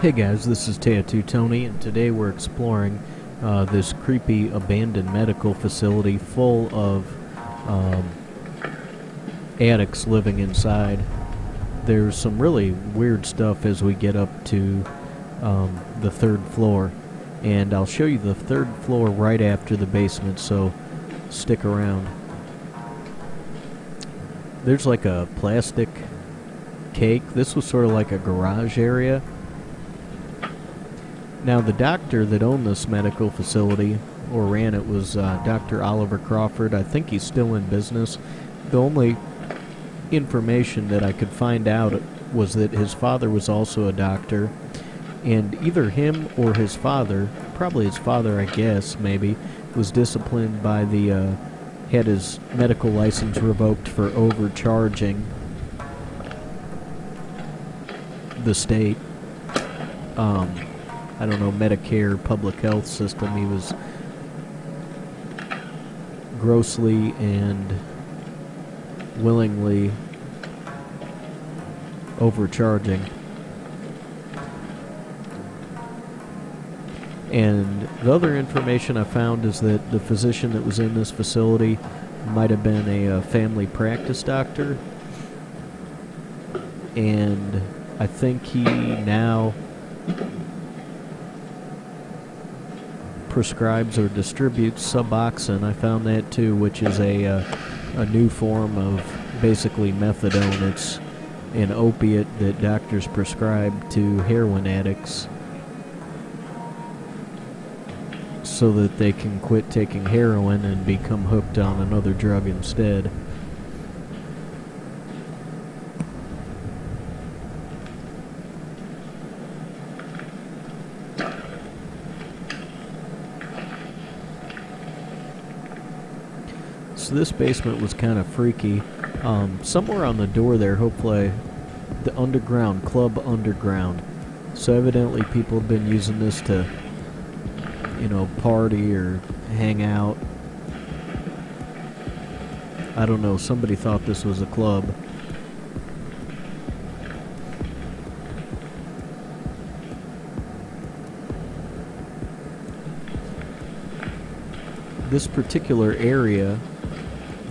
Hey guys, this is Tattoo Tony, and today we're exploring this creepy abandoned medical facility full of um, addicts living inside. There's some really weird stuff as we get up to the third floor, and I'll show you the third floor right after the basement, so stick around. There's like a plastic cake. This was sort of like a garage area. Now, the doctor that owned this medical facility, or ran it, was Dr. Oliver Crawford. I think he's still in business. The only information that I could find out was that his father was also a doctor, and either him or his father, probably his father, I guess, maybe, was disciplined by had his medical license revoked for overcharging the state. I don't know, Medicare, public health system. He was grossly and willingly overcharging. And the other information I found is that the physician that was in this facility might have been a family practice doctor. And I think he now prescribes or distributes Suboxone. I found that too, which is a new form of basically methadone. It's an opiate that doctors prescribe to heroin addicts so that they can quit taking heroin and become hooked on another drug instead. So this basement was kind of freaky. Somewhere on the door there, hopefully, the underground, Club Underground. So evidently people have been using this to, party or hang out. I don't know, somebody thought this was a club. This particular area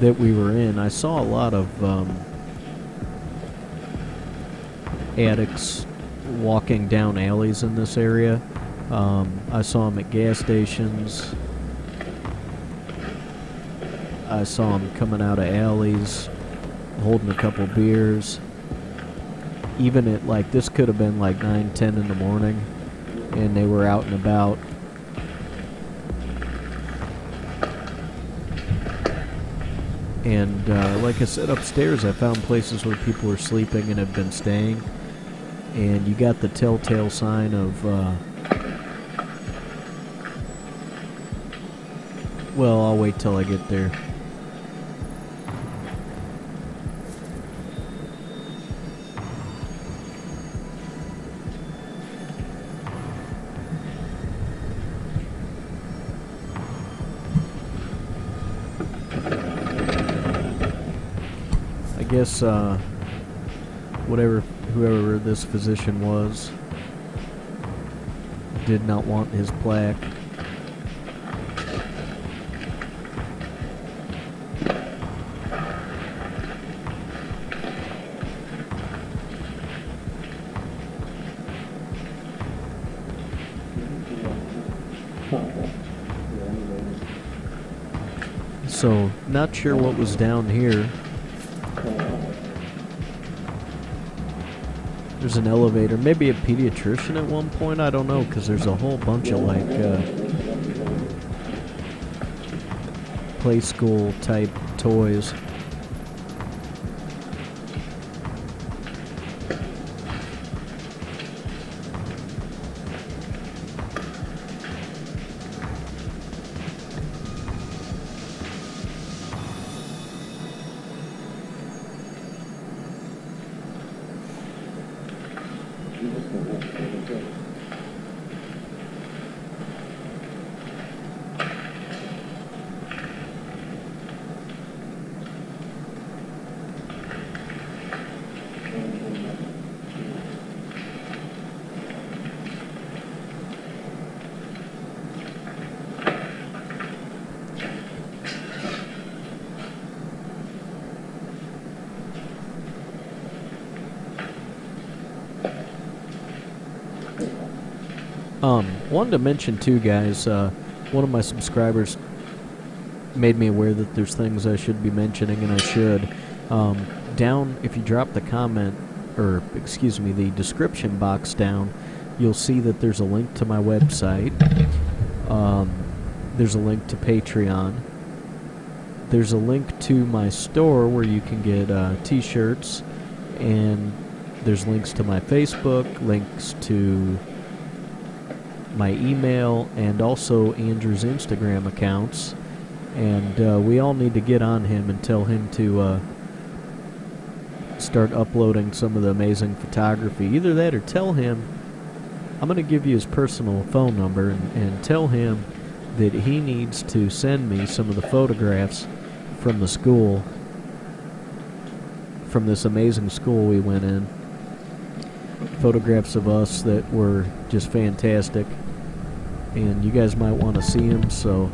that we were in, I saw a lot of addicts walking down alleys in this area. I saw them at gas stations. I saw them coming out of alleys, holding a couple beers. Even at, this could have been 9, 10 in the morning, and they were out and about. And like I said, upstairs I found places where people were sleeping and have been staying. And you got the telltale sign of, well, I'll wait till I get there. I guess whoever this physician was did not want his plaque. So, not sure what was down here. There's an elevator, maybe a pediatrician at one point, I don't know, because there's a whole bunch of play school type toys. Wanted to mention too, guys, one of my subscribers made me aware that there's things I should be mentioning, and I should. Down, if you drop the comment, or excuse me, the description box down, you'll see that there's a link to my website. There's a link to Patreon. There's a link to my store where you can get t-shirts, and there's links to my Facebook, links to my email, and also Andrew's Instagram accounts. And we all need to get on him and tell him to start uploading some of the amazing photography. Either that or tell him, I'm going to give you his personal phone number, and tell him that he needs to send me some of the photographs from the school, from this amazing school we went in. Photographs of us that were just fantastic, and you guys might want to see them. So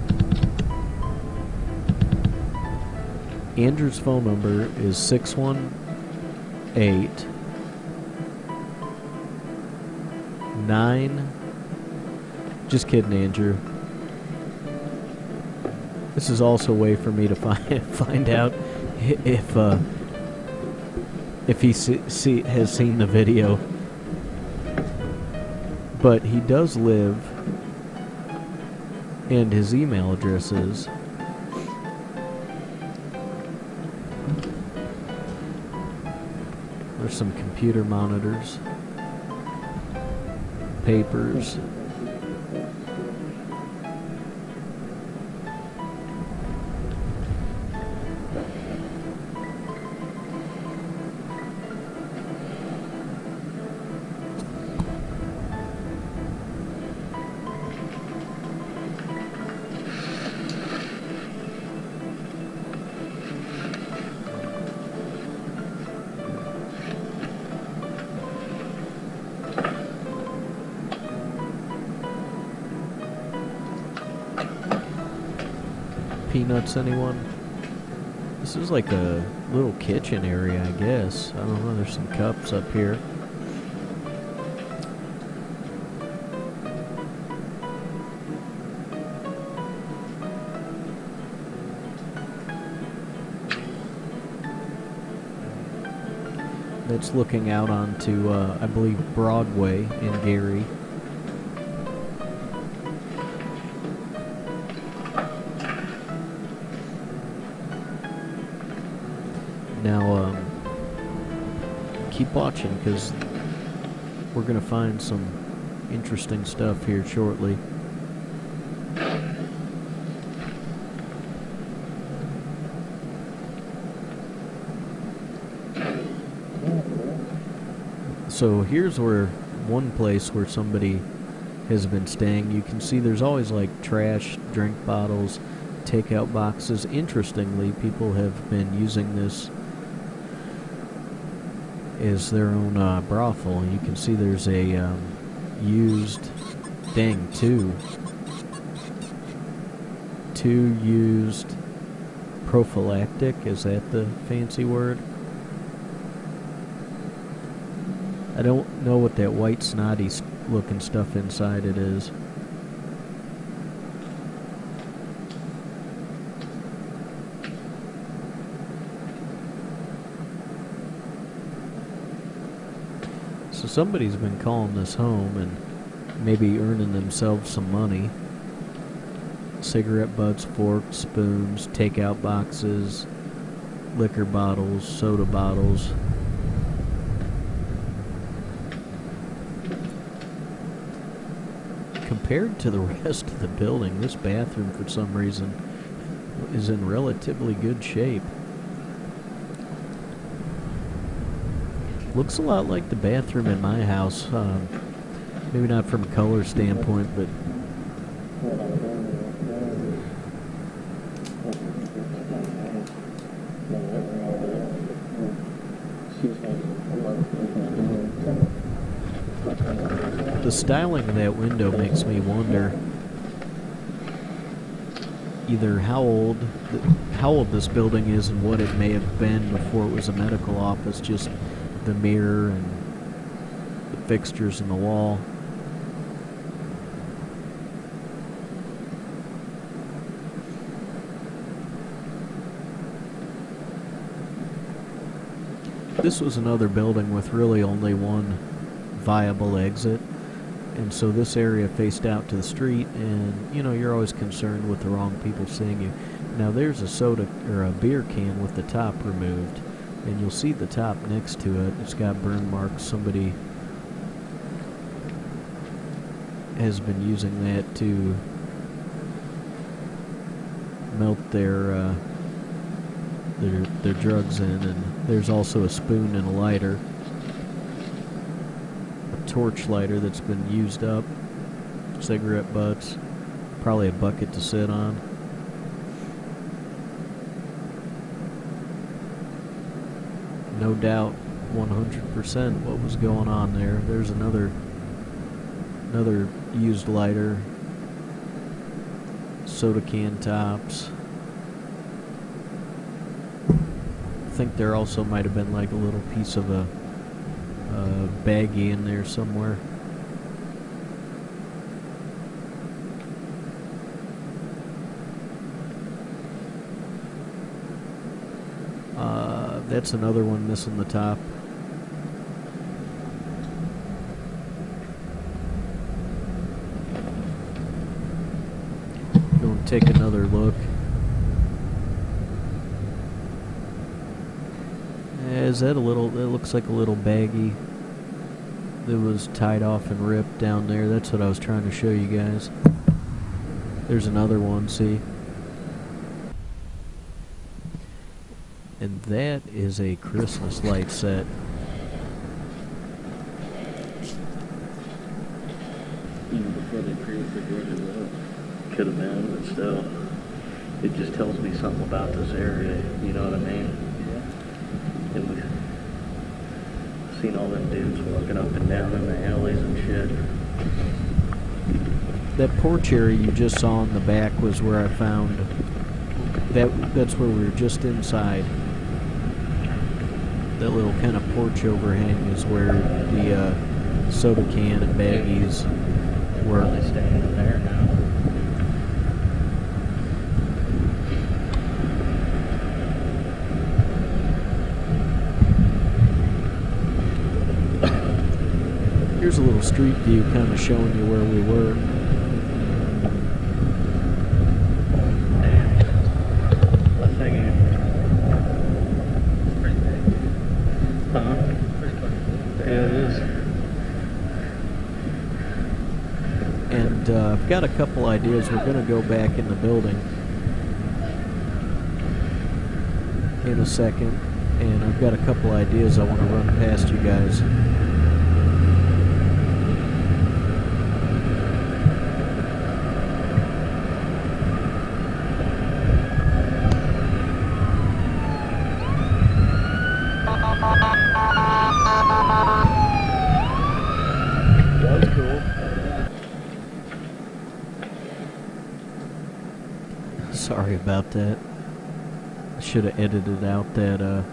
Andrew's phone number is 618-9. Just kidding, Andrew. This is also a way for me to find out if he has seen the video. But he does live, and his email address is there's some computer monitors, papers. Peanuts, anyone? This is like a little kitchen area, I guess. I don't know, there's some cups up here. That's looking out onto, I believe, Broadway in Gary. Now, keep watching, because we're going to find some interesting stuff here shortly. So here's where one place where somebody has been staying. You can see there's always like trash, drink bottles, takeout boxes. Interestingly, people have been using this is their own brothel. You can see there's a used, two used prophylactic, is that the fancy word? I don't know what that white snotty looking stuff inside it is. So somebody's been calling this home and maybe earning themselves some money. Cigarette butts, forks, spoons, takeout boxes, liquor bottles, soda bottles. Compared to the rest of the building, this bathroom, for some reason, is in relatively good shape. Looks a lot like the bathroom in my house. Maybe not from a color standpoint, but the styling of that window makes me wonder either how old this building is and what it may have been before it was a medical office. Just the mirror and fixtures in the wall. This was another building with really only one viable exit, and so this area faced out to the street, and you know, you're always concerned with the wrong people seeing you. Now there's a soda or a beer can with the top removed, and you'll see the top next to it. It's got burn marks. Somebody has been using that to melt their drugs in. And there's also a spoon and a lighter, a torch lighter that's been used up, cigarette butts, probably a bucket to sit on. No doubt 100% what was going on there. There's another used lighter, soda can tops. I think there also might have been like a little piece of a baggie in there somewhere. That's another one missing the top. Go and take another look. Is that a little, that looks like a little baggie that was tied off and ripped down there. That's what I was trying to show you guys. There's another one, see? And that is a Christmas light set. Even before they pre-refrigerated it, could have been, but still, it just tells me something about this area, you know what I mean? Yeah. And we've seen all them dudes walking up and down in the alleys and shit. That porch area you just saw in the back was where I found, that's where we were just inside. That little kind of porch overhang is where the soda can and baggies were. Probably staying in there now. Here's a little street view kind of showing you where we were. I've got a couple ideas. We're going to go back in the building in a second, and I've got a couple ideas I want to run past you guys. That was cool. Sorry about that. I should have edited out that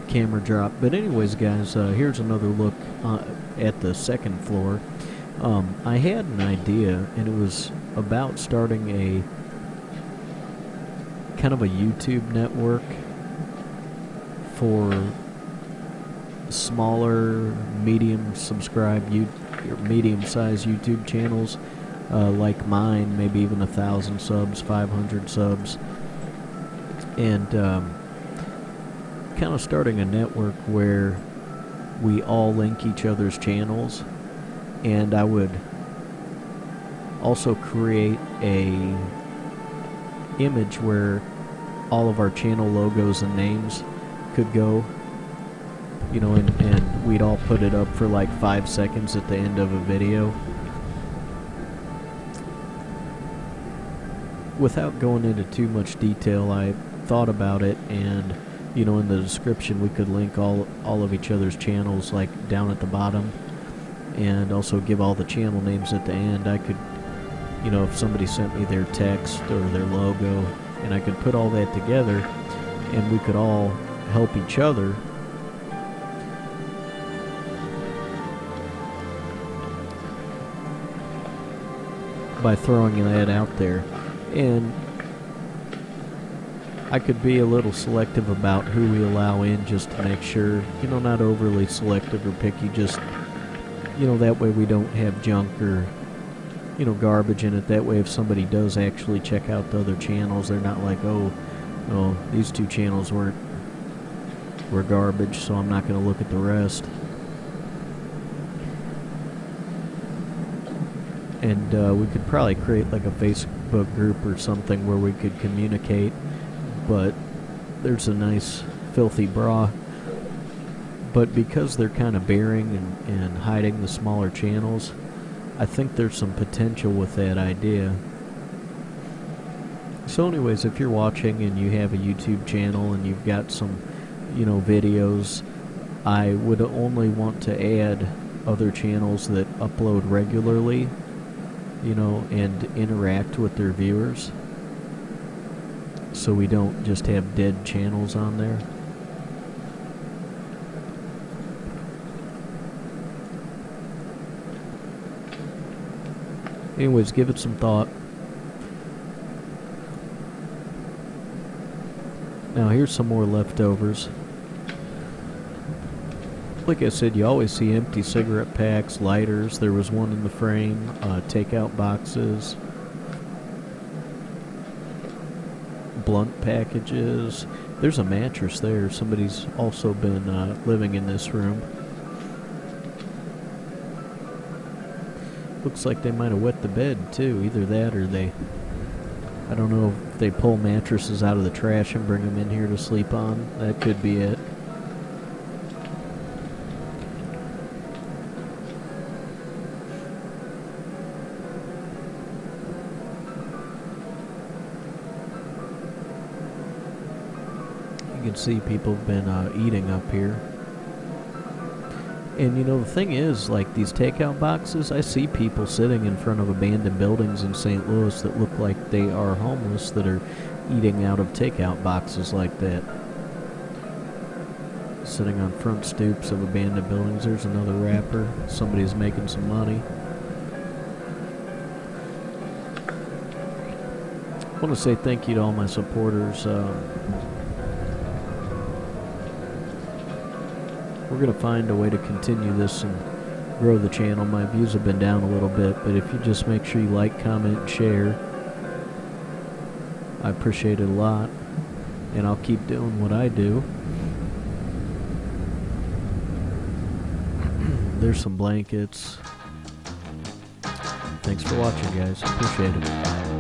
camera drop. But anyways, guys, here's another look at the second floor. I had an idea, and it was about starting a kind of a YouTube network for smaller, medium-sized YouTube channels. Like mine, maybe even 1,000 subs, 500 subs, and kind of starting a network where we all link each other's channels, and I would also create a image where all of our channel logos and names could go, you know, and we'd all put it up for like 5 seconds at the end of a video. Without going into too much detail, I thought about it, and you know, in the description we could link all of each other's channels, like down at the bottom, and also give all the channel names at the end. I could, you know, if somebody sent me their text or their logo, and I could put all that together, and we could all help each other by throwing that out there. And I could be a little selective about who we allow in, just to make sure, you know, not overly selective or picky, just, you know, that way we don't have junk or, you know, garbage in it. That way if somebody does actually check out the other channels, they're not like, oh, these two channels were garbage, so I'm not going to look at the rest. And we could probably create like a Facebook group or something where we could communicate, but there's a nice filthy bra. But because they're kind of bearing and hiding the smaller channels, I think there's some potential with that idea. So anyways, if you're watching and you have a YouTube channel and you've got some, you know, videos, I would only want to add other channels that upload regularly, you know, and interact with their viewers, so we don't just have dead channels on there. Anyways, give it some thought. Now here's some more leftovers. Like I said, you always see empty cigarette packs, lighters. There was one in the frame, takeout boxes, blunt packages. There's a mattress there. Somebody's also been living in this room. Looks like they might have wet the bed too. Either that or I don't know if they pull mattresses out of the trash and bring them in here to sleep on. That could be it. You can see people have been eating up here. And you know, the thing is, like these takeout boxes, I see people sitting in front of abandoned buildings in St. Louis that look like they are homeless, that are eating out of takeout boxes like that. Sitting on front stoops of abandoned buildings. There's another wrapper. Somebody's making some money. I want to say thank you to all my supporters. We're going to find a way to continue this and grow the channel. My views have been down a little bit, but if you just make sure you like, comment, and share, I appreciate it a lot. And I'll keep doing what I do. There's some blankets. Thanks for watching, guys. Appreciate it.